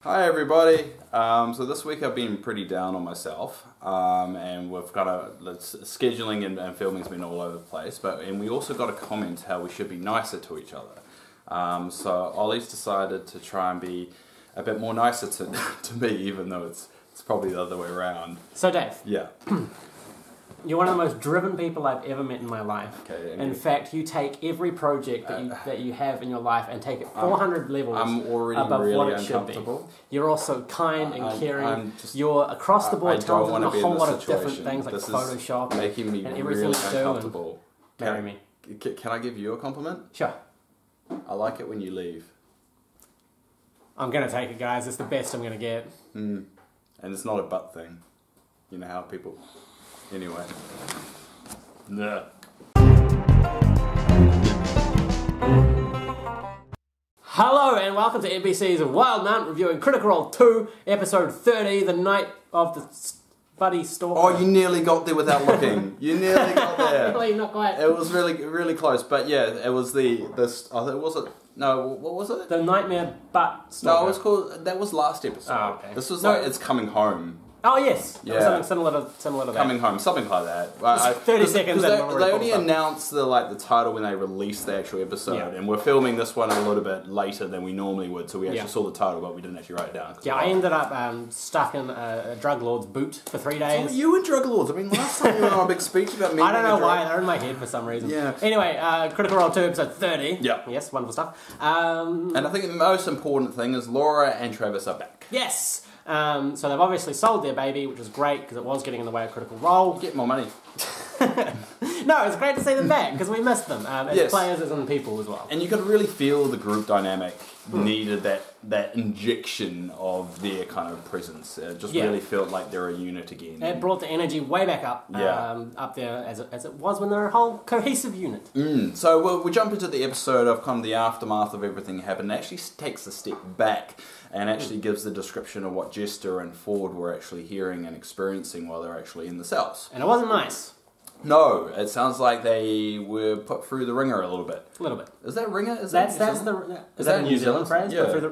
Hi everybody. So this week I've been pretty down on myself, and we've got scheduling and filming's been all over the place. And we also got a comment how we should be nicer to each other. So Ollie's decided to try and be a bit more nicer to me, even though it's probably the other way around. So Dave. Yeah. You're one of the most driven people I've ever met in my life. Okay, in fact, you take every project that you have in your life and take it 400 levels above really what it should be. You're also kind and caring. You're across the board talented in a whole lot of different things like Photoshop making me and everything really you do. uncomfortable. Marry me. Can I give you a compliment? Sure. I like it when you leave. I'm going to take it, guys. It's the best I'm going to get. And it's not a butt thing. You know how people... Anyway. Nah. Hello and welcome to NPCs of Wildemount, reviewing Critical Role 2, episode 30, the night of the buddy stalker. Oh, you nearly got there without looking. You nearly got there. Really, not quite. It was really close, but yeah, it was what was it? The Nightmare Butt Stalker. No, it was called, that was last episode. Oh, okay. This was It's Coming Home. Oh yes, yeah. It was something similar to that. Coming Home, something like that. 30 seconds. They only announced the title when they released the actual episode, and we're filming this one a little bit later than we normally would, so we actually saw the title, but we didn't actually write it down. Yeah, I ended up stuck in a drug lord's boot for 3 days. So you and drug lords. I mean, last time you went on a big speech about me. I don't know why they're in my head for some reason. Yeah. Anyway, Critical Role 2, episode 30. Yeah. Yes, wonderful stuff. And I think the most important thing is Laura and Travis are back. Yes. So they've obviously sold their baby, which is great because it was getting in the way of Critical Role. Get more money. No, it's great to see them back because we missed them as players as in people as well. And you could really feel the group dynamic needed that injection of their kind of presence. It just really felt like they're a unit again. It brought the energy way back up, up there as it was when they're a whole cohesive unit. So we jump into the episode of kind of the aftermath of everything that happened. It actually takes a step back and actually gives the description of what Jester and Ford were actually hearing and experiencing while they're actually in the cells. And it wasn't nice. No, it sounds like they were put through the ringer a little bit. A little bit. Is that ringer? Is that a New Zealand phrase? Yeah.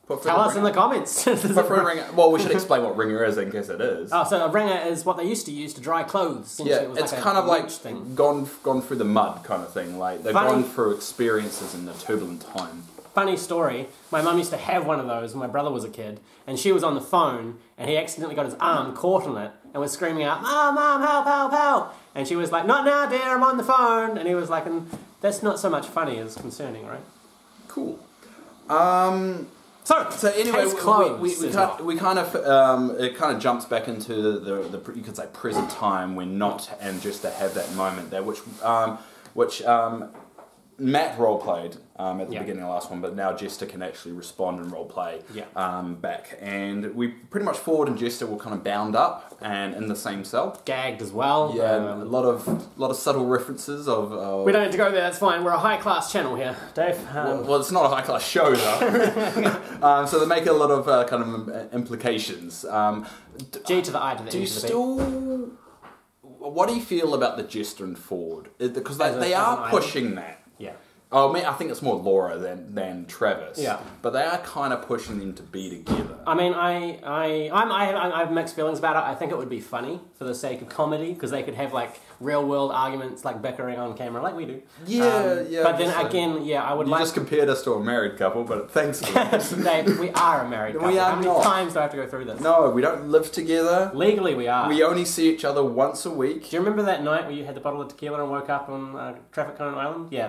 Tell us in the comments. Put through the ringer. Well, we should explain what ringer is in case it is. Oh, so a ringer is what they used to use to dry clothes. Yeah, it's kind of like gone through the mud kind of thing. Like they've gone through experiences in a turbulent time. Funny story, my mum used to have one of those when my brother was a kid, and she was on the phone, and he accidentally got his arm caught in it, and was screaming out, "Mom, Mom, help, help, help!" And she was like, "Not now, dear, I'm on the phone!" And he was like, that's not so much funny as concerning, right? Cool. So anyway, we kind of it kind of jumps back into the you could say present time when Not and Jester have that moment there, which Matt roleplayed at the beginning of the last one, but now Jester can actually respond and roleplay back. And we pretty much Ford and Jester were kind of bound up and in the same cell. Gagged as well. Yeah, a lot of subtle references of... We don't need to go there, that's fine. We're a high-class channel here, Dave. Well, it's not a high-class show, though. So they make a lot of kind of implications. G to the I to the E to the B. What do you feel about the Jester and Ford? Because they are pushing that. Yeah. Oh, I think it's more Laura than Travis. Yeah. But they are kind of pushing them to be together. I mean, I have mixed feelings about it. I think it would be funny for the sake of comedy because they could have like real world arguments, like bickering on camera, like we do. Yeah. But then again, I would like. You just compared us to a married couple, but thanks for that. Dave, we are a married couple. We are How many times do I have to go through this? No, we don't live together. Legally, we are. We only see each other once a week. Do you remember that night where you had the bottle of tequila and woke up on Traffic Cone Island? Yeah,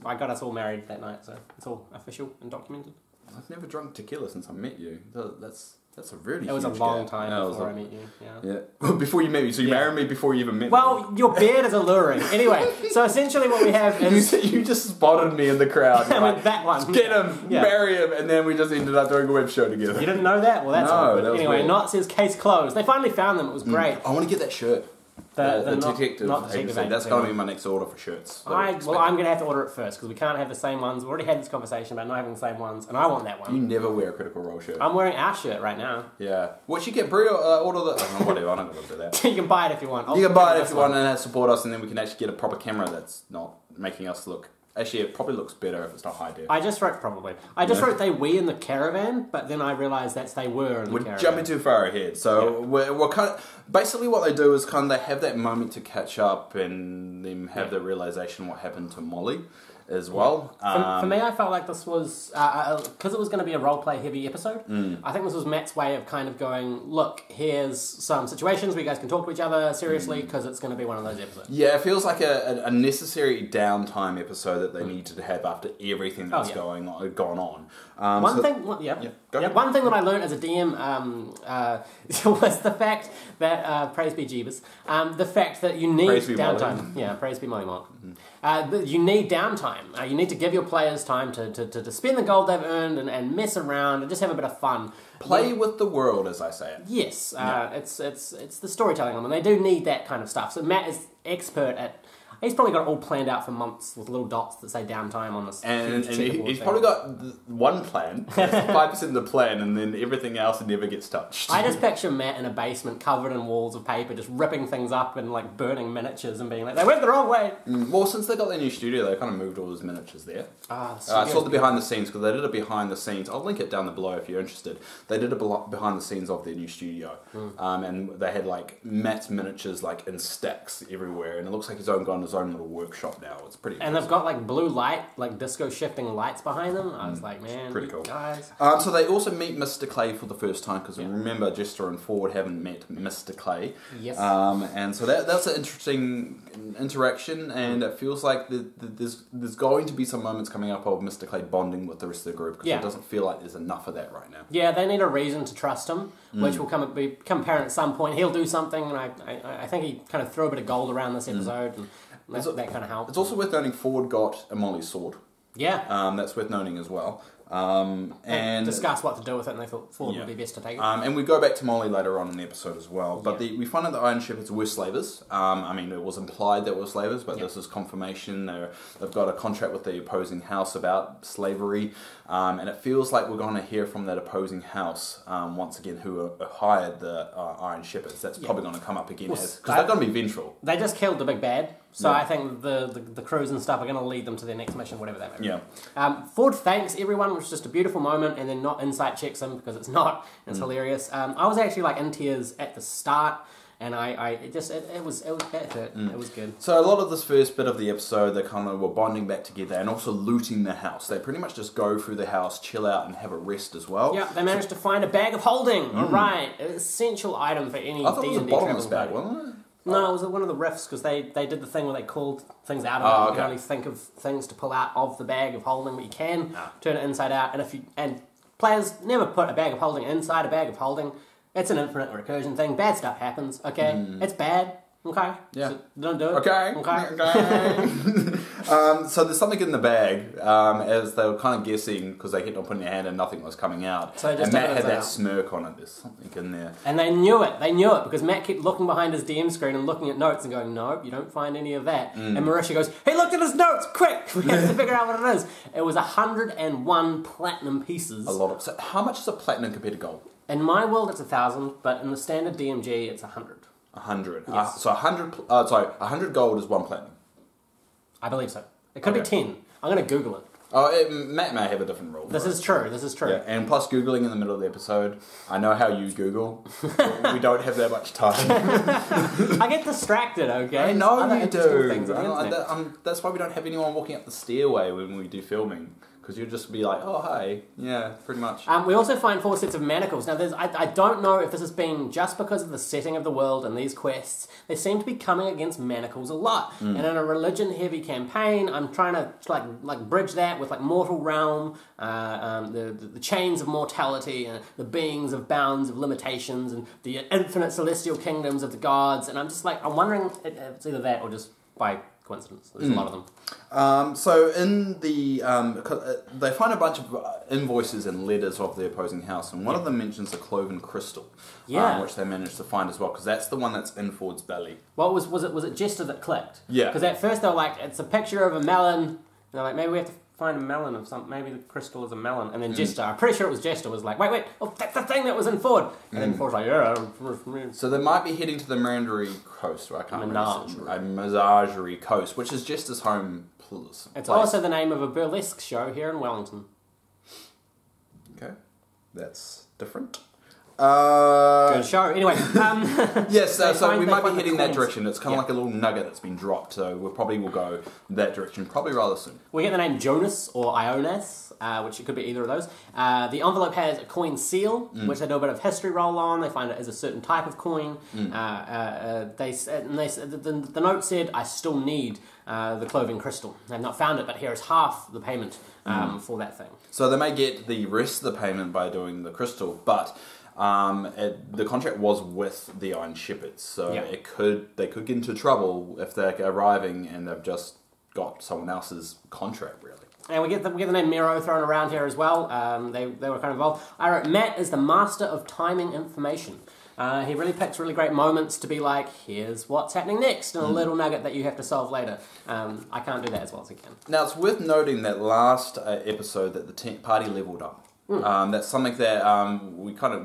I got us all married that night, so it's all official and documented. I've never drunk tequila since I met you. That's a really It was a long time before I met you. Yeah. Before you met me, so you married me before you even met me. Well, your beard is alluring. Anyway, so essentially what we have is... you just spotted me in the crowd. I mean, that one. Get him, marry him, and then we just ended up doing a web show together. You didn't know that? Well, that's all good. Anyway, Not says case closed. They finally found them. It was great. I want to get that shirt. The detective agency. That's going to be my next order for shirts. I'm going to have to order it first because we can't have the same ones. We've already had this conversation about not having the same ones, and I want that one. You never wear a Critical Role shirt. I'm wearing our shirt right now. Yeah. What you get? Order the... Oh, whatever, I don't know to do that. You can buy it if you want. You can buy it if you want and support us, and then we can actually get a proper camera that's not making us look Actually, it probably looks better if it's not high def. I just wrote probably. I just wrote they we in the caravan, but then I realised that's they were in the caravan. We're jumping too far ahead. So we're kind of... Basically what they do is kind of they have that moment to catch up and then have the realisation what happened to Molly as well. For me, I felt like this was, because it was going to be a roleplay heavy episode, I think this was Matt's way of kind of going, look, here's some situations where you guys can talk to each other seriously, because it's going to be one of those episodes. Yeah, it feels like a necessary downtime episode that they needed to have after everything that's gone on. One thing that I learned as a DM was the fact that, praise be Jeebus, the fact that you need downtime. Yeah, praise be Molly Mock. You need downtime. You need to give your players time to spend the gold they've earned and mess around and just have a bit of fun. Play with the world, as I say it. Yes, it's the storytelling element. They do need that kind of stuff. So Matt is expert at... He's probably got it all planned out for months with little dots that say downtime on this. And he's probably got one plan, 5% of the plan, and then everything else never gets touched. I just picture Matt in a basement covered in walls of paper, just ripping things up and like burning miniatures and being like, they went the wrong way. Well, since they got their new studio, they kind of moved all those miniatures there. I saw the behind the scenes, because they did a behind the scenes. I'll link it down below if you're interested. They did a behind the scenes of their new studio. And they had like Matt's miniatures like in stacks everywhere, and it looks like he's got his own little workshop now. It's pretty and they've got like blue light, like disco shifting lights behind them. I was like, man, pretty cool, guys. So they also meet Mr. Clay for the first time, because remember Jester and Ford haven't met Mr. Clay. Yes. And so that's an interesting interaction, and it feels like there's going to be some moments coming up of Mr. Clay bonding with the rest of the group, because it doesn't feel like there's enough of that right now. Yeah, they need a reason to trust him, which will become apparent at some point. He'll do something, and I think he kind of threw a bit of gold around this episode, and that kind of helped. It's also worth noting Ford got a Molly sword. Yeah. That's worth noting as well. And discuss what to do with it, and they thought Ford would be best to take it. And we go back to Molly later on in the episode as well. But we find out the Iron Shepherds were slavers. I mean, it was implied that were slavers, but this is confirmation. They've got a contract with the opposing house about slavery. And it feels like we're going to hear from that opposing house once again, who hired the Iron Shepherds. That's probably going to come up again, because they're going to be vengeful. They just killed the big bad. So I think the crews and stuff are going to lead them to their next mission, whatever that may be. Ford thanks everyone, which is just a beautiful moment, and then not insight checks him, because it's not. It's hilarious. I was actually like in tears at the start, and it hurt. It was good. So a lot of this first bit of the episode, they kind of were bonding back together and also looting the house. They pretty much just go through the house, chill out, and have a rest as well. Yeah, they managed to find a bag of holding. All right, an essential item for any D&D. I thought it was a bottomless bag, wasn't it? No, it was one of the riffs, because they did the thing where they called things out of it. You can only think of things to pull out of the bag of holding, but you can turn it inside out. And players never put a bag of holding inside a bag of holding. It's an infinite recursion thing. Bad stuff happens. Okay, it's bad. Okay. Yeah. So don't do it. Okay. So there's something in the bag, as they were kind of guessing, because they kept on putting their hand and nothing was coming out. So and Matt had that smirk on it. There's something in there. And they knew it. They knew it, because Matt kept looking behind his DM screen and looking at notes and going, no, you don't find any of that. And Marisha goes, he looked at his notes, quick! We have to figure out what it is. It was 101 platinum pieces. A lot of... So how much is a platinum compared to gold? In my world, it's 1,000, but in the standard DMG, it's 100. 100. Yes. So 100 gold is 1 platinum. I believe so. It could be 10. I'm going to Google it. Matt may have a different rule. This is true. Yeah, and plus Googling in the middle of the episode. I know how you Google. We don't have that much time. I get distracted, okay? I know you do. That's why we don't have anyone walking up the stairway when we do filming. Because you'll just be like, oh, hey. Yeah, pretty much. We also find 4 sets of manacles. Now, I don't know if this has been just because of the setting of the world and these quests. They seem to be coming against manacles a lot. And in a religion-heavy campaign, I'm trying to like bridge that with like Mortal Realm, the chains of mortality, and the beings of bounds of limitations, and the infinite celestial kingdoms of the gods. And I'm just like, I'm wondering if it's either that or just by coincidence. There's a lot of them. So in the they find a bunch of invoices and letters of the opposing house, and one of them mentions a cloven crystal, which they managed to find as well, because that's the one that's in Ford's belly. Well, was it Jester that clicked? Yeah. Because at first they were like, it's a picture of a melon. And they're like, maybe we have to find a melon of something. Maybe the crystal is a melon. And then Jester, I'm pretty sure it was Jester, was like, wait, oh, that's the thing that was in Ford. And then Ford's like, yeah. So they might be heading to the Mandarin coast, or I can't remember. Menagerie coast, which is Jester's home It's also the name of a burlesque show here in Wellington. Okay, that's different. Good show. Anyway, yes, so we might be heading that direction. It's kind of like a little nugget that's been dropped, so we probably will go that direction probably rather soon. We get the name Jonas or Ionas, which it could be either of those. The envelope has a coin seal, which they do a bit of history roll on. They find it is a certain type of coin. The note said, "I still need the clothing crystal. They've not found it, but here is half the payment for that thing." So they may get the rest of the payment by doing the crystal, but the contract was with the Iron Shepherds, so they could get into trouble if they're arriving and they've just got someone else's contract, really. And we get the name Miro thrown around here as well. They were kind of involved. I wrote, Matt is the master of timing information. He really picks really great moments to be like, here's what's happening next, and a little nugget that you have to solve later. I can't do that as well as I can. Now, it's worth noting that last episode that the party leveled up. That's something that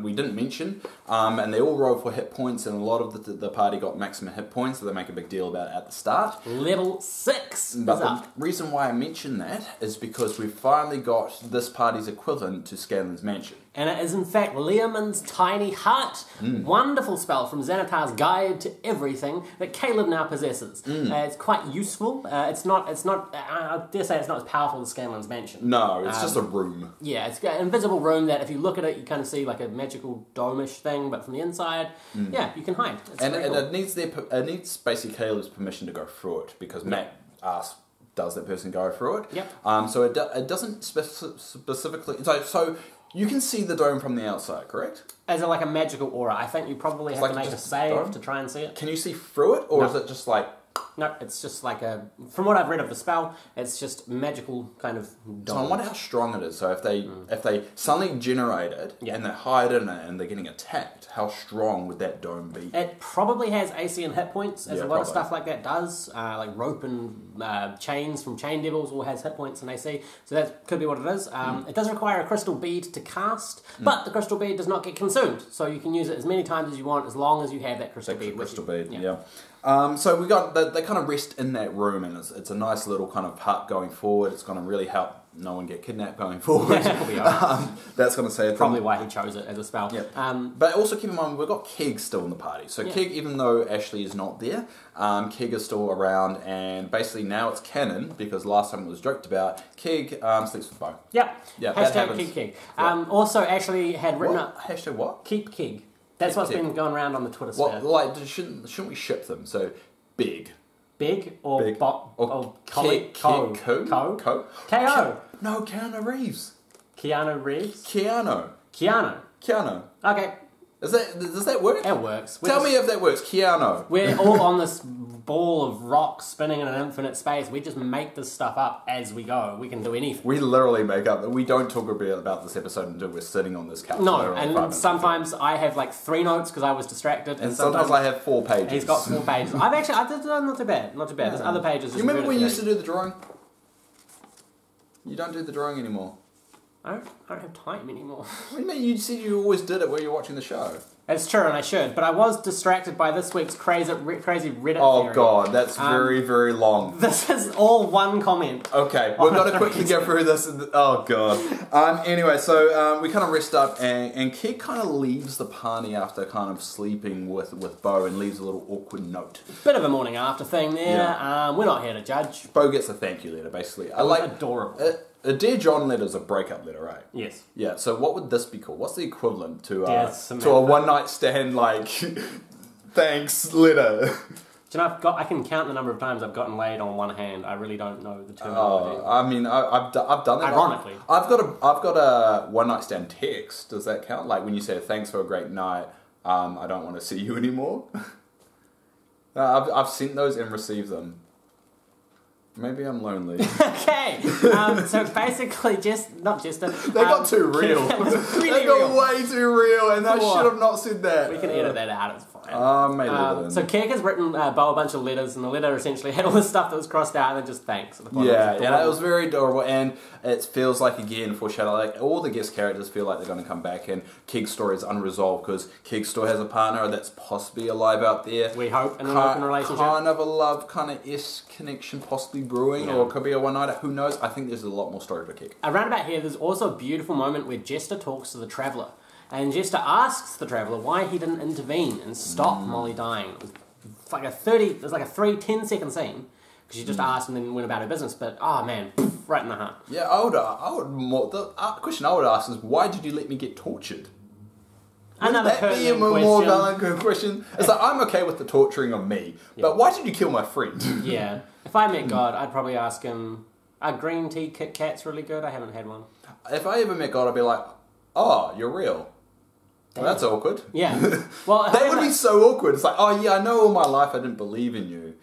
we didn't mention, and they all rolled for hit points, and a lot of the party got maximum hit points, so they make a big deal about it at the start. Level 6 But is up. the reason why I mention that is because we've finally got this party's equivalent to Scanlan's Mansion. And it is in fact Learmon's Tiny Hut. Wonderful spell from Xanatar's Guide to Everything that Caleb now possesses. It's quite useful. It's not. I dare say it's not as powerful as Scanlan's Mansion. No, it's just a room. Yeah, it's an invisible room that if you look at it, you kind of see like a magical dome-ish thing, but from the inside, yeah, you can hide. It's and cool. it needs basically Caleb's permission to go through it, because Matt asked, does that person go through it? Yep. So it doesn't specifically... So you can see the dome from the outside, correct? As like a magical aura. I think you probably have to make a save to try and see it. Can you see through it, or is it just like... No, it's just like a... From what I've read of the spell, it's just magical kind of dome. So I wonder how strong it is. So if they suddenly generate it, and they hide in it, and they're getting attacked, how strong would that dome be? It probably has AC and hit points, as a lot of probably. stuff like that does. Like rope and chains from Chain Devils all has hit points and AC. So that could be what it is. It does require a crystal bead to cast, but the crystal bead does not get consumed. So you can use it as many times as you want, as long as you have that crystal bead. So we got they kind of rest in that room, and it's a nice little kind of hut going forward. It's going to really help no one get kidnapped going forward. That's going to say probably why he chose it as a spell. Yep. But also keep in mind we've got Keg still in the party. So Keg, even though Ashley is not there, Keg is still around, and basically now it's canon because last time it was joked about. Keg sleeps with Bo. Yep. Yeah. Hashtag keep Keg. Also, Ashley had written up hashtag what? Keep Keg. That's what's been going around on the Twitter sphere. Like, shouldn't we ship them? So big. Big or Big. Ko? No, Keanu Reeves. Keanu Reeves? Keanu. Okay. Does that work? It works. Tell me if that works, Keanu. We're all on this ball of rocks spinning in an infinite space. We just make this stuff up as we go. We can do anything. We literally make up. We don't talk about this episode until we're sitting on this couch. No, and sometimes I have like 3 notes because I was distracted. And sometimes I have 4 pages. He's got 4 pages. I did not too bad. Not too bad. There's other pages. You remember when you used to do the drawing? You don't do the drawing anymore. I don't have time anymore. What do you mean? You said you always did it while you're watching the show. It's true, and I should, but I was distracted by this week's crazy Reddit theory. Oh god, that's very, very long. This is all one comment. Okay, we've got to quickly go through this. Oh god. Anyway, so we kind of rest up, and Keg kind of leaves the party after kind of sleeping with Bo, and leaves a little awkward note. Bit of a morning after thing there. Yeah. We're not here to judge. Bo gets a thank you letter, basically. Adorable. A Dear John letter is a breakup letter, right? Yes. Yeah, so what would this be called? What's the equivalent to a one-night stand, like, thanks letter? Do you know, I can count the number of times I've gotten laid on one hand. I really don't know the Oh, terminology. I mean, I've done that. Ironically. I've got a one-night stand text. Does that count? Like when you say, thanks for a great night, I don't want to see you anymore? I've sent those and received them. Maybe I'm lonely. Okay, so basically, not Jester. They got too real. Really they got way too real, and I should have not said that. We can edit that out. It's fine. Maybe so Kirk has written Bo a bunch of letters, and the letter essentially had all the stuff that was crossed out, and then just thanks. At the bottom, yeah, it was very adorable, and it feels like, again, foreshadowing, like, all the guest characters feel like they're going to come back, and Keg's story is unresolved, because Keg still has a partner that's possibly alive out there. We hope, in an open relationship. Kind of a love, kind of connection possibly brewing, or it could be a one-nighter, who knows? I think there's a lot more story for Keg. Around about here, there's also a beautiful moment where Jester talks to the Traveller. And Jester asks the Traveller why he didn't intervene and stop Molly dying. It was like a 10-second scene, because she just asked and then went about her business. But, oh man, right in the heart. Yeah, the question I would ask is, why did you let me get tortured? Another Would that be a more valid question? It's like, I'm okay with the torturing of me, but why did you kill my friend? Yeah. If I met God, I'd probably ask him, are green tea Kit Kats really good? I haven't had one. If I ever met God, I'd be like, oh, you're real. Well, that's awkward. Yeah. Well, that would be so awkward. It's like, oh yeah, I know all my life I didn't believe in you.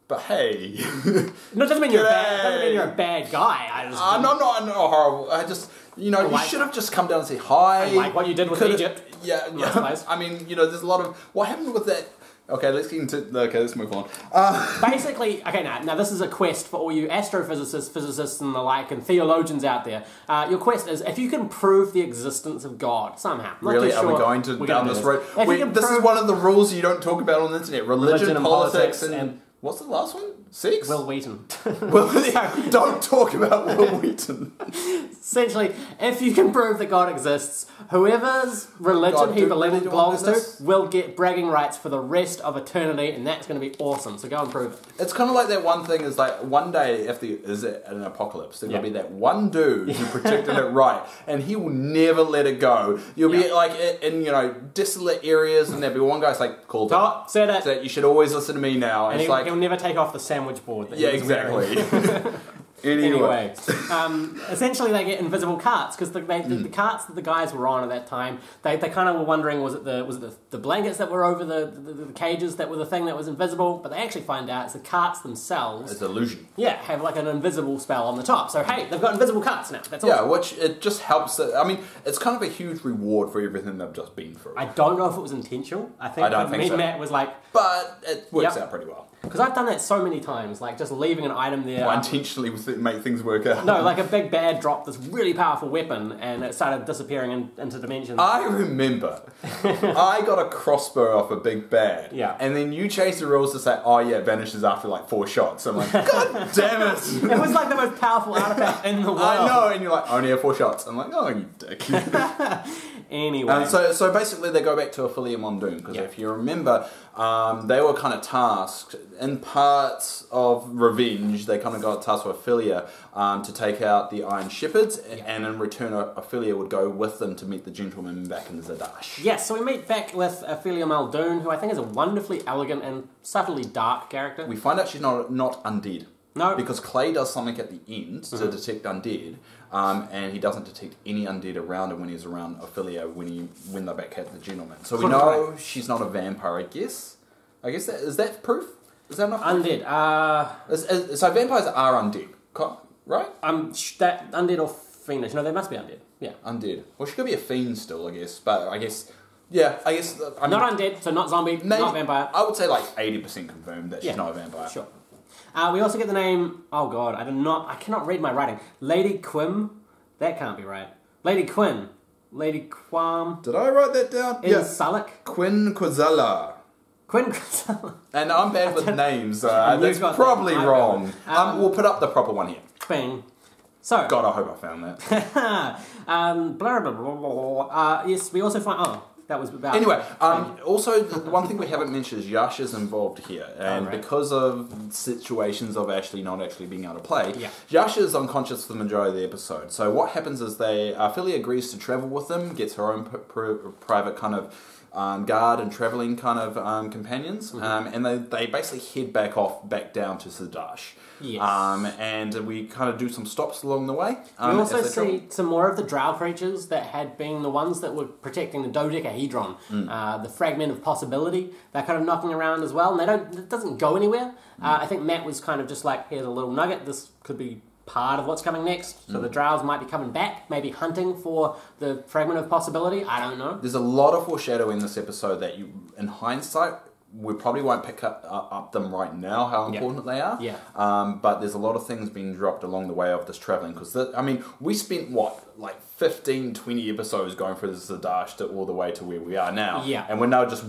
But hey. No, it doesn't mean you're a bad guy. I'm not horrible. I just, you should have just come down and say hi. Like what you did with Egypt. Yeah. I mean, there's a lot of, what happened with that? Okay, let's move on. Basically, now this is a quest for all you astrophysicists, physicists and the like, and theologians out there. Your quest is, if you can prove the existence of God somehow. Really? Are we going down this road? This is one of the rules you don't talk about on the internet. Religion and politics and... What's the last one? 6? Will Wheaton. Don't talk about Will Wheaton. Essentially, if you can prove that God exists, whoever's religion he belongs to will get bragging rights for the rest of eternity, and that's going to be awesome. So go and prove it. It's kind of like that one thing is like, one day, if there is an apocalypse, there'll be that one dude who predicted it right, and he will never let it go. You'll be like in desolate areas, and there'll be one guy's like, called it. Said it. So you should always listen to me now. And he'll never take off the sandwich board. Yeah, exactly. Anyway, essentially they get invisible carts, because the carts that the guys were on at that time, they kind of were wondering, was it the blankets that were over the cages that were the thing that was invisible? But they actually find out it's the carts themselves. It's illusion. Yeah, have like an invisible spell on the top. So hey, they've got invisible carts now. That's awesome. Yeah, which it just helps. I mean, it's kind of a huge reward for everything they've just been through. I don't know if it was intentional. I don't think so. Matt was like, but it works out pretty well. Because I've done that so many times, like just leaving an item there. Well, intentionally make things work out. No, like a big bad dropped this really powerful weapon and it started disappearing into dimensions. I remember. I got a crossbow off a big bad. Yeah. And then you changed the rules to say, oh yeah, it vanishes after like 4 shots. I'm like, God damn it. It was like the most powerful artifact in the world. I know, and you're like, only have 4 shots. I'm like, oh, you dick. Anyway. So basically they go back to Ophelia Mondoon, because if you remember, they were kind of tasked, in parts of revenge, they kind of got tasked with Ophelia to take out the Iron Shepherds, and in return Ophelia would go with them to meet the gentleman back in Zadash. Yes, so we meet back with Ophelia Muldoon, who I think is a wonderfully elegant and subtly dark character. We find out she's not undead. No. Because Clay does something at the end to detect undead, and he doesn't detect any undead around him when he's around Ophelia when they're back at the gentleman. So we know she's not a vampire, I guess. Is that proof? Is that enough proof? Undead. So vampires are undead, right? That undead or fiendish. No, they must be undead. Yeah. Undead. Well, she could be a fiend still, I guess. But I guess... Yeah, I guess... not undead, so not zombie, not vampire. I would say like 80% confirmed that she's not a vampire. Sure. We also get the name, oh god, I cannot read my writing. Lady Quim? That can't be right. Lady Quinn. Lady Quam. Did I write that down? In Sullock? Quinn Quazella. Quinn Quazella. And I'm bad with names, that's probably wrong. We'll put up the proper one here. Bing. So. God, I hope I found that. Blah, blah, blah, blah. Yes, we also find, that was about... Anyway, also, the one thing we haven't mentioned is Yasha's involved here. And because of situations of actually not actually being able to play, Yasha is unconscious for the majority of the episode. So what happens is Philly agrees to travel with them, gets her own private kind of guard and travelling kind of companions. And they basically head back down to Zadash. Yes. And we kind of do some stops along the way. We also see some more of the drow creatures that had been the ones that were protecting the dodecahedron, the fragment of possibility. They're kind of knocking around as well, and it doesn't go anywhere. I think Matt was kind of just like, here's a little nugget, this could be part of what's coming next. So the Drows might be coming back, maybe hunting for the Fragment of Possibility. I don't know. There's a lot of foreshadowing in this episode that you, in hindsight, we probably won't pick up them right now, how important they are. Yeah. But there's a lot of things being dropped along the way of this travelling. Because, I mean, we spent, like 15, 20 episodes going through the Zadash to all the way to where we are now. Yeah. And we're now just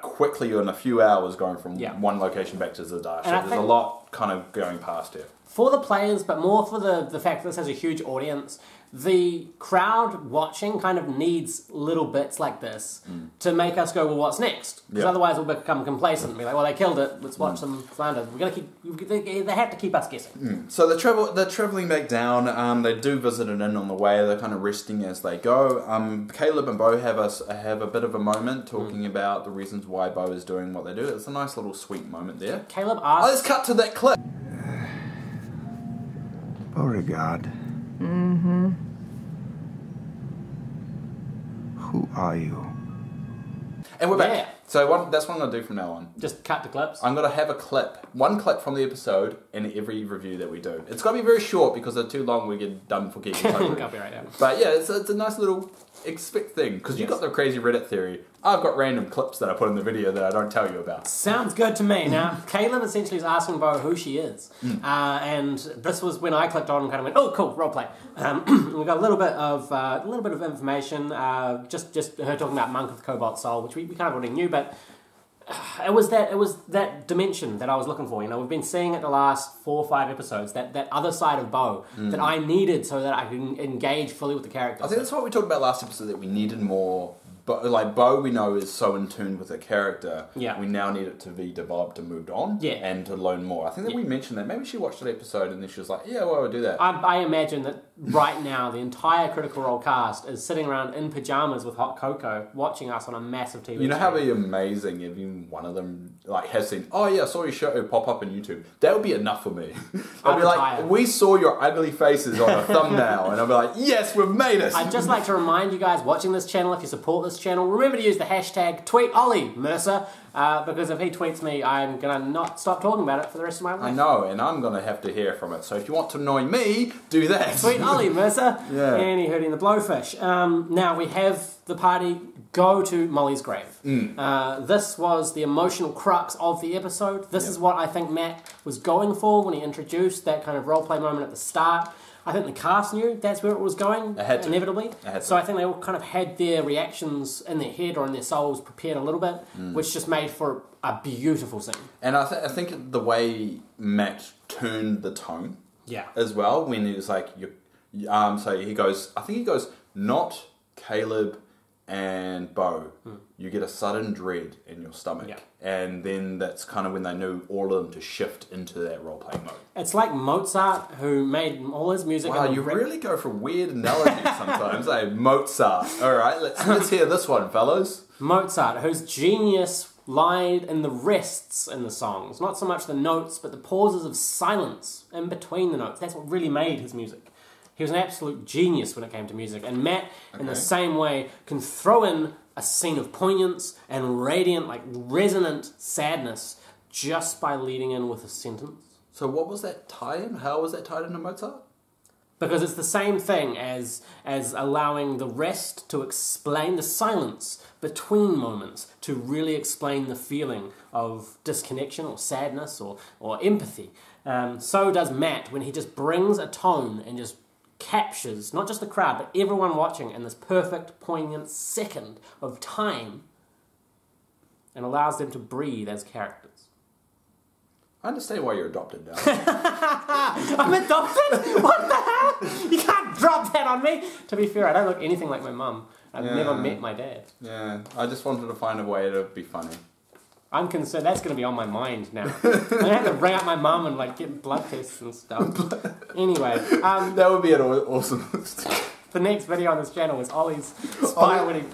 quickly, in a few hours, going from one location back to Zadash. So there's a lot kind of going past here. For the players, but more for the fact that this has a huge audience, the crowd watching kind of needs little bits like this to make us go, well, what's next? Because otherwise we'll become complacent and be like, well, they killed it, let's watch them flounder. We're gonna they have to keep us guessing. So they're travelling back down. They do visit an inn on the way. They're kind of resting as they go. Caleb and Bo have a bit of a moment talking about the reasons why Bo is doing what they do. It's a nice little sweet moment there. Caleb asks... let's cut to that clip. Beauregard. Who are you? And we're back. So that's what I'm going to do from now on. Just cut the clips? I'm going to have one clip from the episode in every review that we do. It's got to be very short because they're too long, we get done for keeping time. Copyright, yeah. But yeah, it's a nice little expect thing. Because you've got the crazy Reddit theory. I've got random clips that I put in the video that I don't tell you about. Sounds good to me. Now, Caleb essentially is asking Bo who she is. And this was when I clicked on and kind of went, oh, cool, roleplay. We got a little bit of information, just her talking about Monk of the Cobalt Soul, which we kind of already knew, but it was that dimension that I was looking for. You know, we've been seeing it the last 4 or 5 episodes, that other side of Bo that I needed so that I can engage fully with the characters. I think that's what we talked about last episode, that we needed more. But like Bo, we know is so in tune with the character. Yeah. We now need it to be developed and moved on. Yeah. And to learn more. I think that we mentioned that. Maybe she watched that episode and then she was like, yeah, well, I would do that. I imagine that right now the entire Critical Role cast is sitting around in pajamas with hot cocoa, watching us on a massive TV. You know how it'd be amazing if even one of them like has seen, oh yeah, I saw your show pop up on YouTube. That would be enough for me. I'd be like, we saw your ugly faces on a thumbnail, and I'd be like, yes, we've made it. I'd just like to remind you guys watching this channel, if you support this channel, remember to use the hashtag #TweetOllie Mercer, because if he tweets me, I'm gonna not stop talking about it for the rest of my life. I know, and I'm gonna have to hear from it. So if you want to annoy me, do that. Tweet Ollie Mercer. Yeah. And he hurting the blowfish. Now we have the party go to Molly's grave. This was the emotional crux of the episode. This is what I think Matt was going for when he introduced that kind of roleplay moment at the start. I think the cast knew that's where it was going, inevitably. So I think they all kind of had their reactions in their head or in their souls prepared a little bit, which just made for a beautiful scene. And I think the way Matt turned the tone as well, when he was like, so he goes, I think he goes, not Caleb and Bo, you get a sudden dread in your stomach. And then that's kind of when they knew all of them to shift into that role-playing mode. It's like Mozart, who made all his music... Wow, you really go for weird analogies sometimes, eh? Mozart. All right, let's hear this one, fellas. Mozart, whose genius lied in the rests in the songs. Not so much the notes, but the pauses of silence in between the notes. That's what really made his music. He was an absolute genius when it came to music. And Matt, in the same way, can throw in a scene of poignance and radiant, like resonant sadness just by leading in with a sentence. So what was that tie-in? How was that tied into Mozart? Because it's the same thing as allowing the rest to explain the silence between moments, to really explain the feeling of disconnection or sadness or empathy. So does Matt when he just brings a tone and just captures not just the crowd but everyone watching in this perfect poignant second of time and allows them to breathe as characters. I understand why you're adopted now. I'm adopted? What the hell? You can't drop that on me. To be fair, I don't look anything like my mum. I've never met my dad. Yeah, I just wanted to find a way to be funny. I'm concerned that's going to be on my mind now. I'm going to have to bring up my mum and like get blood tests and stuff. Anyway. That would be an awesome... The next video on this channel is Ollie's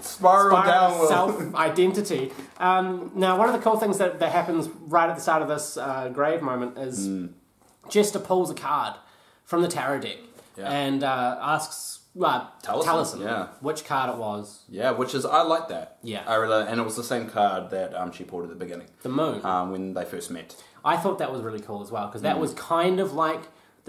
spiral downward self-identity. Now, one of the cool things that happens right at the start of this grave moment is Jester pulls a card from the tarot deck and asks... Taliesin, which card it was. Yeah, which is, I like that. Yeah. And it was the same card that she pulled at the beginning. The moon. When they first met. I thought that was really cool as well, because that was kind of like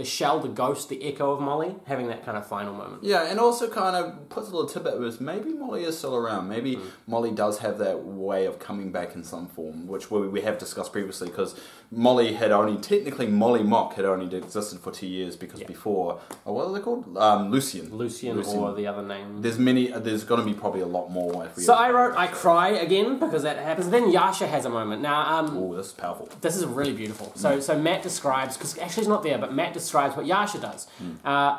shell, the ghost, the echo of Molly, having that kind of final moment. Yeah, and also kind of puts a little tidbit with maybe Molly is still around. Maybe Molly does have that way of coming back in some form, which we have discussed previously, because Molly technically Molly Mock had only existed for 2 years, because before, what are they called? Lucian, or the other name. There's going to be probably a lot more. So I wrote, I cry again, because that happens. Then Yasha has a moment. Now, oh, this is powerful. This is really beautiful. So Matt describes, because actually he's not there, but Matt describes what Yasha does.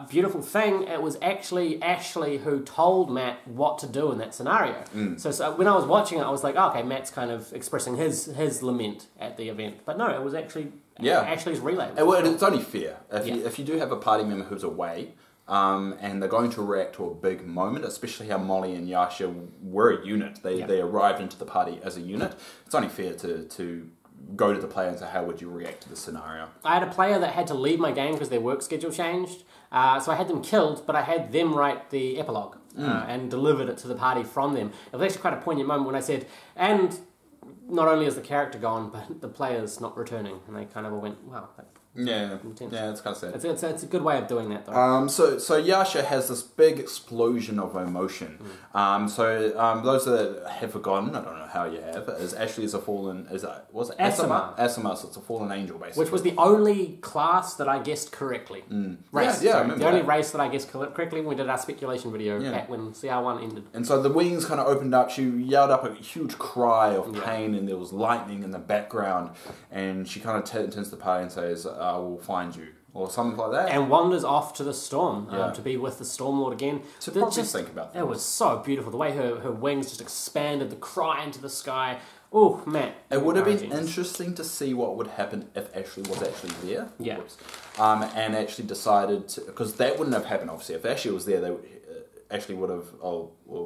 Beautiful thing, it was actually Ashley who told Matt what to do in that scenario. So when I was watching it, I was like, oh, okay, Matt's kind of expressing his lament at the event. But no, it was actually Ashley's relay. It's only fair. If you do have a party member who's away, and they're going to react to a big moment, especially how Molly and Yasha were a unit. They arrived into the party as a unit. It's only fair to go to the player and say, how would you react to the scenario? I had a player that had to leave my game because their work schedule changed. So I had them killed, but I had them write the epilogue and delivered it to the party from them. It was actually quite a poignant moment when I said, and not only is the character gone, but the player's not returning. And they kind of all went, wow, intense. Yeah, it's kind of sad. It's a good way of doing that, though. So Yasha has this big explosion of emotion. Those that have forgotten, I don't know how you have, is Ashley is a fallen... Was it Asima? Asima, so it's a fallen angel, basically. Which was the only class that I guessed correctly. Race. Yeah, I remember the only race that I guessed correctly when we did our speculation video back when CR1 ended. And so the wings kind of opened up. She yelled up a huge cry of pain, and there was lightning in the background. And she kind of turns to the party and says, I will find you, or something like that. And wanders off to the storm to be with the Stormlord again. So probably think about that. It was so beautiful. The way her wings just expanded, the cry into the sky. Oh, man. It would have been interesting to see what would happen if Ashley was actually there. Yeah. And actually decided to... Because that wouldn't have happened, obviously. If Ashley was there, Ashley would have...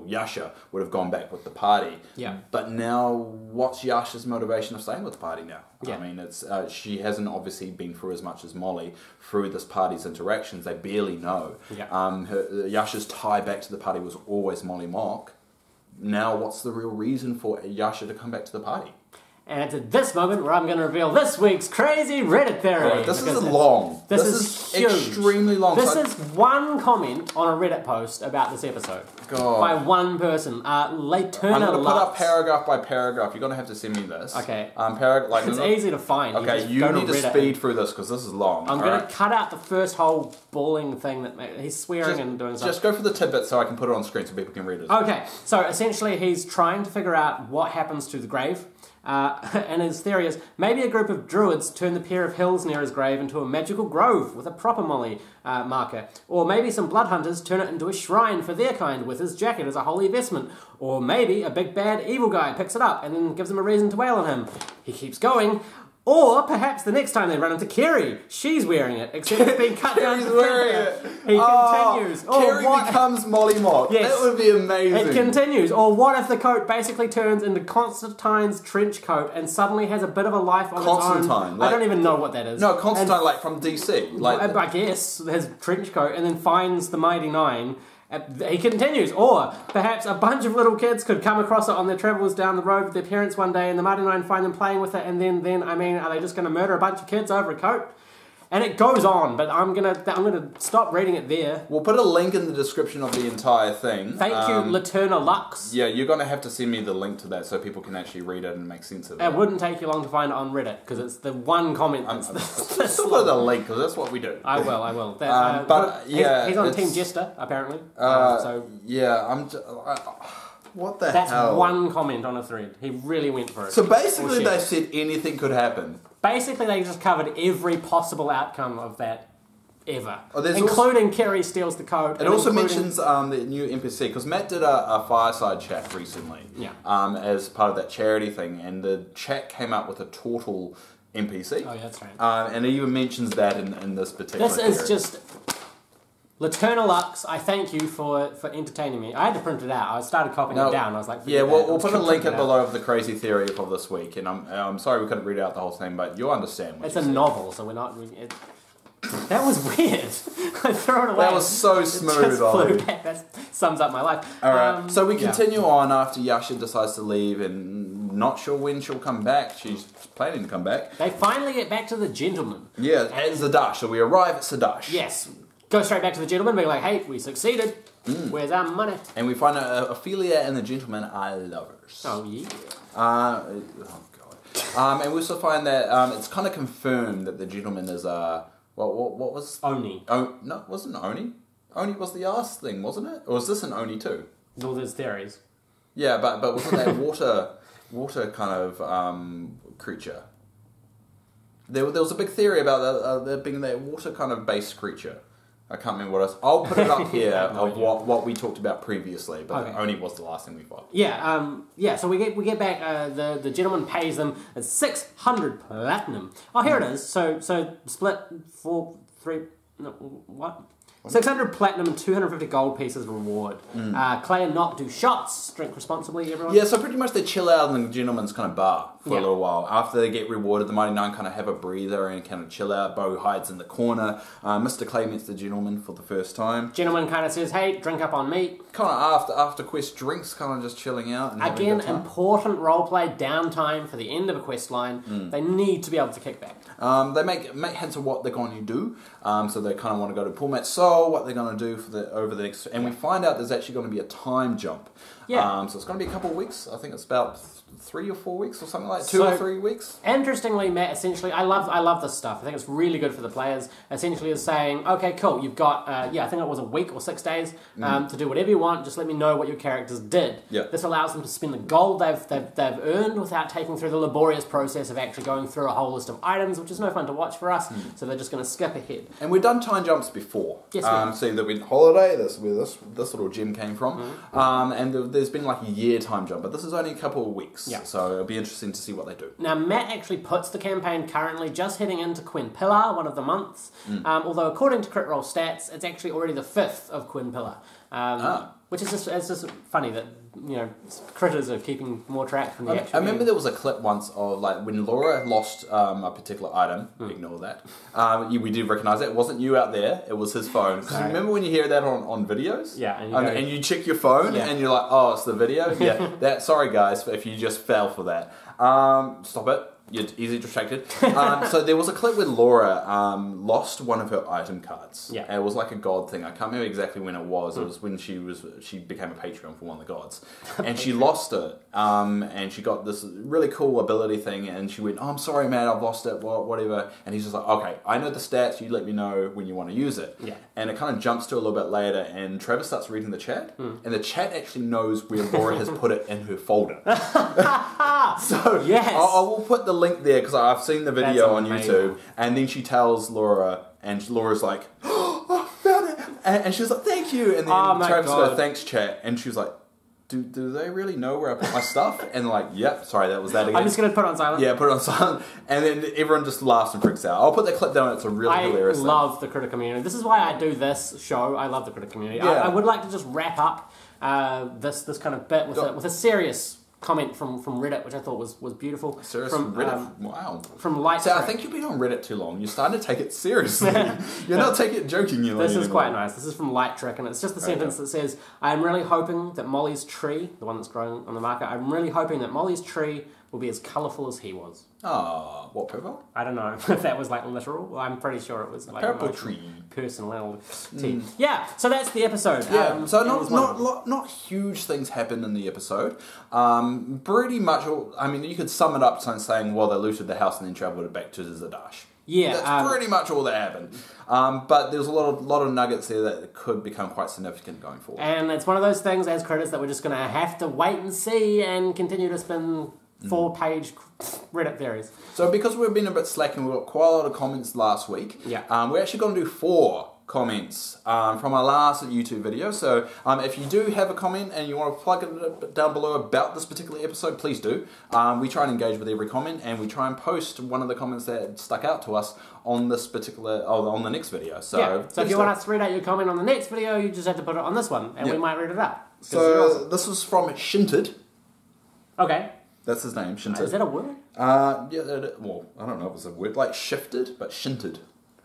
Yasha would have gone back with the party. Yeah. But now, what's Yasha's motivation of staying with the party now? Yeah. I mean, it's she hasn't obviously been through as much as Molly through this party's interactions. They barely know. Yeah. Yasha's tie back to the party was always Molly Mock. Now, what's the real reason for Yasha to come back to the party? And it's at this moment where I'm going to reveal this week's crazy Reddit theory. Right, this is long. This is huge. Extremely long. This is one comment on a Reddit post about this episode. God. By one person. Laterna I'm going to put up paragraph by paragraph. You're going to have to send me this. Okay. It's easy to find. Okay, you need to speed through this because this is long. I'm going to cut out the first whole bawling thing that he's swearing and doing stuff. Just go for the tidbits so I can put it on screen so people can read it. Okay, so essentially he's trying to figure out what happens to the grave. And his theory is, maybe a group of druids turn the pair of hills near his grave into a magical grove with a proper Molly marker. Or maybe some blood hunters turn it into a shrine for their kind with his jacket as a holy vestment. Or maybe a big bad evil guy picks it up and then gives them a reason to wail on him. He keeps going. Or perhaps the next time they run into Kerry, she's wearing it, except it's been cut down to wearing it. He continues. Kerry becomes Molly Mock. Yes. That would be amazing. It continues. Or what if the coat basically turns into Constantine's trench coat and suddenly has a bit of a life on its own? Constantine. I don't even know what that is. No, Constantine, like from DC. I guess, his trench coat, and then finds the Mighty Nein. He continues, or perhaps a bunch of little kids could come across it on their travels down the road with their parents one day, and the Mighty Nein find them playing with it, and then are they just going to murder a bunch of kids over a coat? And it goes on, but I'm gonna stop reading it there. We'll put a link in the description of the entire thing. Thank you, Laterna Lux. Yeah, you're gonna have to send me the link to that so people can actually read it and make sense of it. It wouldn't take you long to find it on Reddit because it's the one comment. Still put the link because that's what we do. I will. He's on Team Jester apparently. What the hell? That's one comment on a thread. He really went for it. So basically, they said anything could happen. Basically, they just covered every possible outcome of that ever. Including Kerry steals the coat. It also mentions the new NPC, because Matt did a fireside chat recently as part of that charity thing, and the chat came up with a turtle NPC. Oh, yeah, that's right. And it even mentions that in this particular This is just... Laterna Lux, I thank you for entertaining me. I had to print it out. I started copying it down. I was like, we'll put a link below of the crazy theory of this week. And I'm sorry we couldn't read out the whole thing, but you'll understand. It's a novel, so we're not. That was weird. I threw it away. That was so smooth. It just flew back. That sums up my life. All right. So we continue on after Yasha decides to leave, and not sure when she'll come back. She's planning to come back. They finally get back to the gentleman. Yeah, at Zadash. So we arrive at Zadash. Yes. Go straight back to the gentleman, be like, hey, we succeeded. Where's our money? And we find out Ophelia and the gentleman are lovers. Oh, yeah. Oh, God. And we also find that it's kind of confirmed that the gentleman is, what was... Oni. Oh, no, it wasn't Oni. Oni was the ass thing, wasn't it? Or was this an Oni too? Well, there's theories. Yeah, but wasn't that water kind of creature? There was a big theory about there being that water kind of based creature. I can't remember what else. I'll put it up here of what we talked about previously, but Okay. Oni was the last thing we fought. Yeah, so we get back, the gentleman pays them 600 platinum. Oh, here it is. So split 600 platinum and 250 gold pieces reward. Clay and Not do shots. Drink responsibly, everyone. Yeah, so pretty much they chill out in the gentleman's kind of bar for a little while. After they get rewarded, the Mighty Nein kind of have a breather and kind of chill out. Bo hides in the corner. Mr. Clay meets the gentleman for the first time. Gentleman kind of says, hey, drink up on me. Kind of after quest drinks, kind of just chilling out. And Again, important roleplay downtime for the end of a quest line. They need to be able to kick back. They make hints of what they're going to do. So they kind of want to go to Pullmat Soul, what they're going to do over the next... And we find out there's actually going to be a time jump. Yeah. So it's going to be a couple of weeks. I think it's about 3 or 4 weeks or something like that. 2 or 3 weeks. Interestingly, Matt, essentially, I love this stuff. I think it's really good for the players. Essentially is saying, okay, cool, you've got, I think it was a week or 6 days to do whatever you want. Just let me know what your characters did. Yeah. This allows them to spend the gold they've earned without taking through the laborious process of actually going through a whole list of items, which is no fun to watch for us. So they're just going to skip ahead. And we've done time jumps before. Yes, we have. So that we holiday, that's where this little gem came from. And there's been like a year time jump, but this is only a couple of weeks. Yeah. So it'll be interesting to see what they do. Now, Matt actually puts the campaign currently just heading into Quinpilla, one of the months. Although, according to Crit Roll stats, it's actually already the 5th of Quinpilla. Which is just funny that, critters are keeping more track from the actual... I remember there was a clip once of, like, when Laura lost a particular item, ignore that, we did recognise it. It wasn't you out there, it was his phone. Because remember when you hear that on videos? Yeah. And you check your phone, and you're like, oh, it's the video? Yeah, sorry guys, if you just fell for that. Stop it. You're easily distracted. So there was a clip where Laura lost one of her item cards. Yeah. And it was like a god thing. I can't remember exactly when it was. It was when she became a Patreon for one of the gods. And she lost it. And she got this really cool ability thing. And she went, oh, I'm sorry, man, I've lost it, whatever. And he's just like, okay, I know the stats. You let me know when you want to use it. Yeah. And it kind of jumps to a little bit later. And Travis starts reading the chat. And the chat actually knows where Laura has put it in her folder. So yes. I will put the link there because I've seen the video on amazing. YouTube, and then she tells Laura, and Laura's like, "Oh, I found it," and she's like, "Thank you," and then Travis goes, "Thanks, chat," and she was like, "Do they really know where I put my stuff?" And like, "Yep, sorry, that was that again." I'm just gonna put it on silent. Yeah, put it on silent, and then everyone just laughs and freaks out. I'll put that clip down. It's a really hilarious thing. I love the critter community. This is why I do this show. I love the critter community. Yeah. I would like to just wrap up this kind of bit with a serious comment from Reddit, which I thought was beautiful. Serious from Reddit? Wow. From Light. So I think you've been on Reddit too long. You're starting to take it seriously. You're not taking it jokingly. This is quite nice. This is from Light Trick, and it's just the sentence that says, I'm really hoping that Molly's tree, the one that's growing on the market, I'm really hoping that Molly's tree will be as colourful as he was. Ah, what purple? I don't know if that was like literal. Well, I'm pretty sure it was like purple tree. Personality. Yeah, so that's the episode. Yeah, so not huge things happened in the episode. Pretty much, I mean, you could sum it up saying, well, they looted the house and then travelled back to Zadash. Yeah, that's pretty much all that happened. But there's a lot of nuggets there that could become quite significant going forward. And it's one of those things as critics that we're just going to have to wait and see and continue to spin 4-page Reddit theories. So because we've been a bit slacking, we got quite a lot of comments last week. Yeah. We're actually going to do 4 comments from our last YouTube video. So if you do have a comment and you want to plug it down below about this particular episode, please do. We try and engage with every comment, and we try and post one of the comments that stuck out to us on this particular, on the next video. So if you want us to read out your comment on the next video, you just have to put it on this one, and we might read it out. So this was from Shinted. Okay. That's his name, Shinted. Is that a word? Yeah, well, I don't know if it's a word. Like shifted, but Shinted.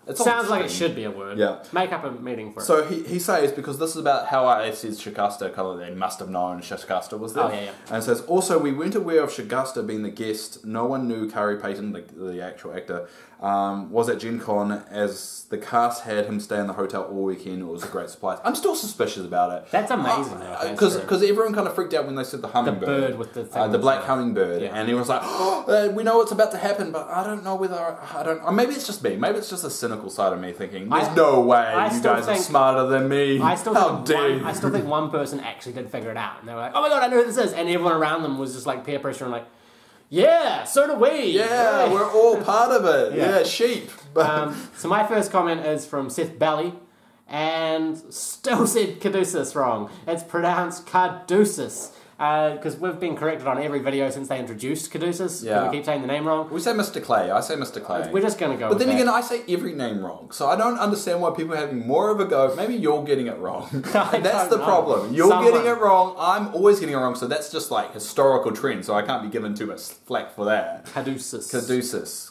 It's Sounds like it should be a word. Yeah. Make up a meaning for it. So he says, because this is about how I said Shagasta, kind of, they must have known Shagasta was there. Oh, yeah. And it says, also, we weren't aware of Shagasta being the guest. No one knew Kari Payton, the actual actor, was at Gen Con, as the cast had him stay in the hotel all weekend. It was a great surprise. I'm still suspicious about it. That's amazing. Because everyone kind of freaked out when they said the hummingbird. The bird with the thing. The black hummingbird. Yeah. And he was like, oh, we know what's about to happen, but I don't know whether... Or maybe it's just me. Maybe it's just a cynical side of me thinking, there's no way you guys are smarter than me. I still think one person actually did figure it out. And they were like, oh my god, I know who this is. And everyone around them was just like peer pressure and like, yeah, so do we. Yeah, we're all part of it. Yeah, sheep. So my first comment is from Seth Belly, and still said Caduceus wrong. It's pronounced Caduceus. Because we've been corrected on every video since they introduced Caduceus. Yeah. We keep saying the name wrong. We say Mr. Clay. I say Mr. Clay. We're just going to go But then again, I say every name wrong. So I don't understand why people are having more of a go. Maybe you're getting it wrong. And that's the problem. You're getting it wrong. I'm always getting it wrong. So that's just like historical trend. So I can't be given too much flack for that. Caduceus.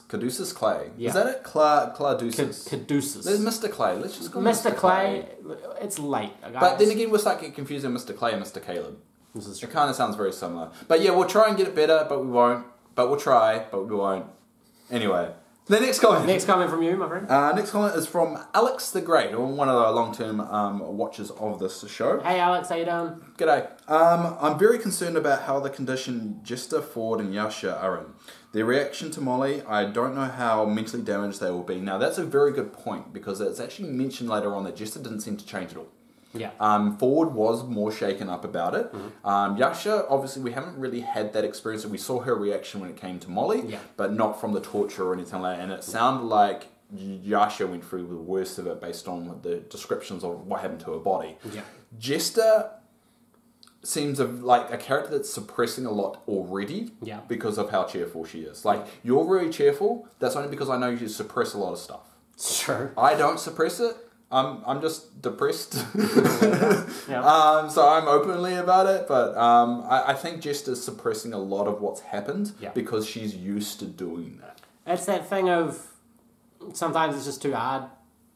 Caduceus Clay. Yeah. Is that it? Caduceus. Caduceus. There's Mr. Clay. Let's just go Mr. Clay. It's late, guys. But then again, we'll start getting confusing Mr. Clay and Mr. Caleb. It kind of sounds very similar. But yeah, we'll try and get it better, but we won't. But we'll try, but we won't. Anyway, the next comment. Next comment from you, my friend. Next comment is from Alex the Great, one of the long-term watchers of this show. Hey Alex, how you doing? G'day. I'm very concerned about how the condition Jester, Ford and Yasha are in. Their reaction to Molly, I don't know how mentally damaged they will be. Now that's a very good point, because it's actually mentioned later on that Jester didn't seem to change at all. Yeah. Ford was more shaken up about it. Yasha, obviously, we haven't really had that experience. We saw her reaction when it came to Molly, but not from the torture or anything like that. And it sounded like Yasha went through the worst of it based on the descriptions of what happened to her body. Yeah. Jester seems like a character that's suppressing a lot already because of how cheerful she is. Like, you're very cheerful. That's only because I know you suppress a lot of stuff. Sure. I don't suppress it. I'm just depressed. So I'm openly about it, but I think Jester's suppressing a lot of what's happened because she's used to doing that. It's that thing of sometimes it's just too hard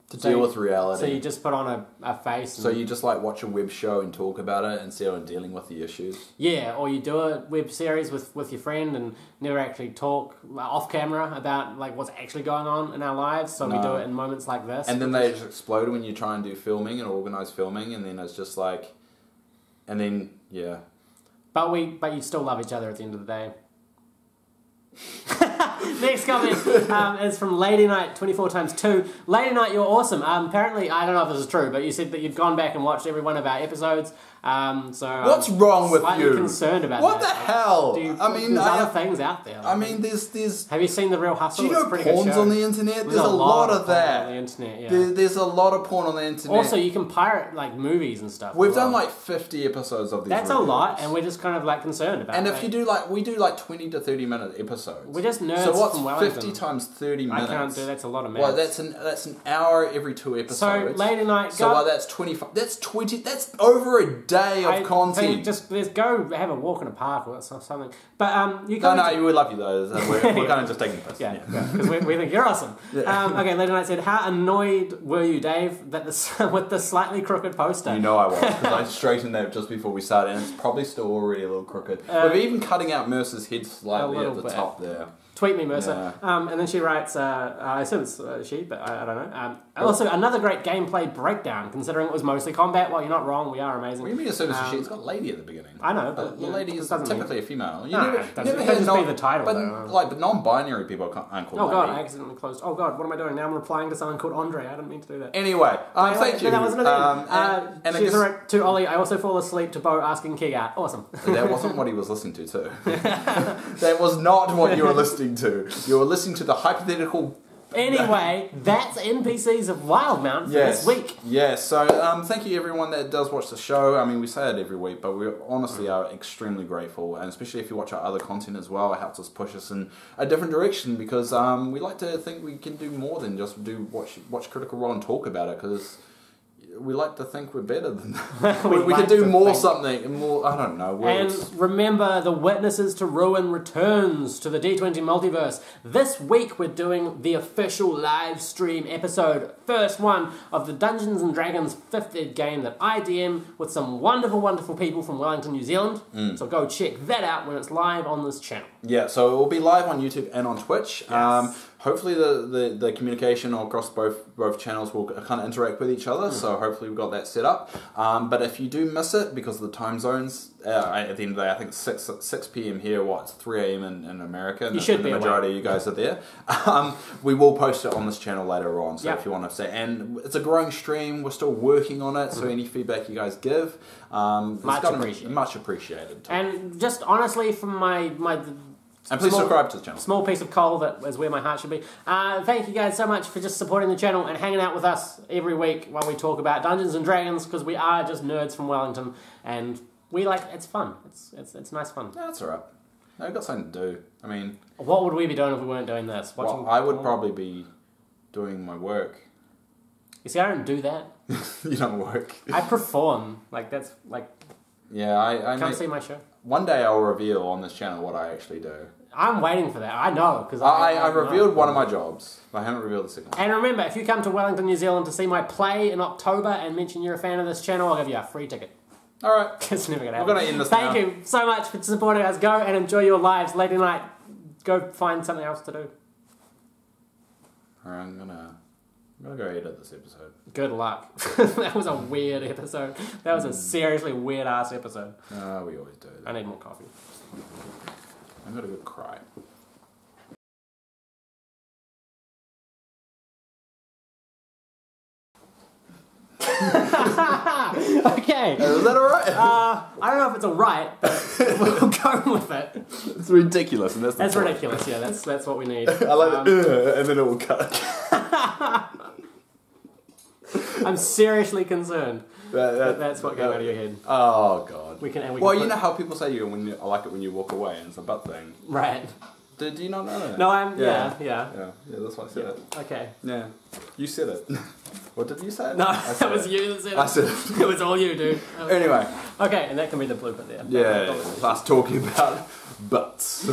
to deal with reality. So you just put on a face. So you just like watch a web show and talk about it instead of dealing with the issues. Yeah, or you do a web series with your friend and never actually talk off camera about like what's actually going on in our lives. So we do it in moments like this. And then they just explode when you try and do filming and organise filming, and then it's just like, and then But you still love each other at the end of the day. Next comment is from Lady Night 24x2. Lady Night, you're awesome. Apparently, I don't know if this is true, but you said that you'd gone back and watched every one of our episodes. So what's wrong with you? Slightly concerned about what that. the hell? There's other things out there. I mean, there's. Have you seen The Real Hustle? Do you know porns on the internet? There's a lot of that. On the internet, yeah. There's a lot of porn on the internet. Also, you can pirate like movies and stuff. We've done like 50 episodes of these. That's reviews. A lot, and we're just kind of like concerned about it. And if you do we do like 20 to 30 minute episodes. We're just nerds. So what's from Wellington. 50 times 30 minutes? I can't do. That's a lot of maths. Well, that's an hour every 2 episodes. So Lady Night. So that's 25. That's 20. That's over a day of content. Just let's go have a walk in a park or something. But you can't. No, we would love you though. We're kind of just taking the piss. Yeah, because we think you're awesome. Okay, Lady Night said, "How annoyed were you, Dave, that with the slightly crooked poster?" You know I was, because I straightened that just before we started, and it's probably still already a little crooked. We're even cutting out Mercer's head slightly at the top there. Tweet me, Mercer. Yeah. And then she writes, I assume it's she, but I don't know. Also, another great gameplay breakdown, considering it was mostly combat. Well, you're not wrong, we are amazing. What do you mean assume it's she? It's got lady at the beginning. I know, but the lady is typically a female. You never heard just be the title, but non-binary people aren't called lady. God, I accidentally closed. Oh God, what am I doing? Now I'm replying to someone called Andre. I didn't mean to do that. Anyway, thank you. That wasn't a She's right to Ollie. I also fall asleep to Bo asking Kigat. Awesome. That wasn't what he was listening to too. That was not what you were listening to. You were listening to the hypothetical. Anyway, that's NPCs of Wildemount for this week. Yes, so thank you everyone that does watch the show. I mean, we say it every week, but we honestly are extremely grateful, and especially if you watch our other content as well, it helps us push us in a different direction, because we like to think we can do more than just watch Critical Role and talk about it, because we like to think we're better than that. we could do more something, more, I don't know. And remember, the Witnesses to Ruin returns to the D20 multiverse. This week we're doing the official live stream episode, first one of the Dungeons & Dragons 5th ed game that I DM with some wonderful, wonderful people from Wellington, New Zealand. So go check that out when it's live on this channel. Yeah, so it will be live on YouTube and on Twitch. Yes. Hopefully the communication across both channels will kind of interact with each other, so hopefully we've got that set up. But if you do miss it because of the time zones, at the end of the day, I think it's 6 p.m. here, it's 3 a.m. in America, and the majority of you guys are there. We will post it on this channel later on, so if you want to say, and it's a growing stream, we're still working on it, so any feedback you guys give, much appreciated. And just honestly, from my and please subscribe to the channel. Small piece of coal that is where my heart should be. Thank you guys so much for just supporting the channel and hanging out with us every week while we talk about Dungeons and Dragons, because we are just nerds from Wellington, and we it's fun. It's nice fun. Yeah, that's alright. I've got something to do. I mean, what would we be doing if we weren't doing this? Well, I would probably be doing my work. You see, I don't do that. You don't work. I perform. Yeah, I come see my show. One day I'll reveal on this channel what I actually do. I'm waiting for that. I know, because I revealed one of my jobs. I haven't revealed the second one. And remember, if you come to Wellington, New Zealand to see my play in October and mention you're a fan of this channel, I'll give you a free ticket. Alright. It's never going to happen. We're going to end this Thank you so much for supporting us. Go and enjoy your lives late at night. Go find something else to do. Alright, I'm gonna go edit this episode. Good luck. That was a weird episode. That was a seriously weird ass episode. We always do. I need more coffee. I'm gonna go cry. Okay. Is that alright? I don't know if it's alright, but we'll go with it. It's ridiculous, and that's ridiculous. Yeah, that's what we need. I like it, and then it will cut. I'm seriously concerned. That's what came out of your head. Oh god. Well, you know how people say I like it when you walk away, and it's a butt thing. Right. Do you not know that? No, yeah. Yeah, that's why I said it. Okay. Yeah. You said it. What did you say? No, that was you that said it. I said it. It was all you, dude. Anyway. Okay, and that can be the blooper there. Yeah, us talking about butts.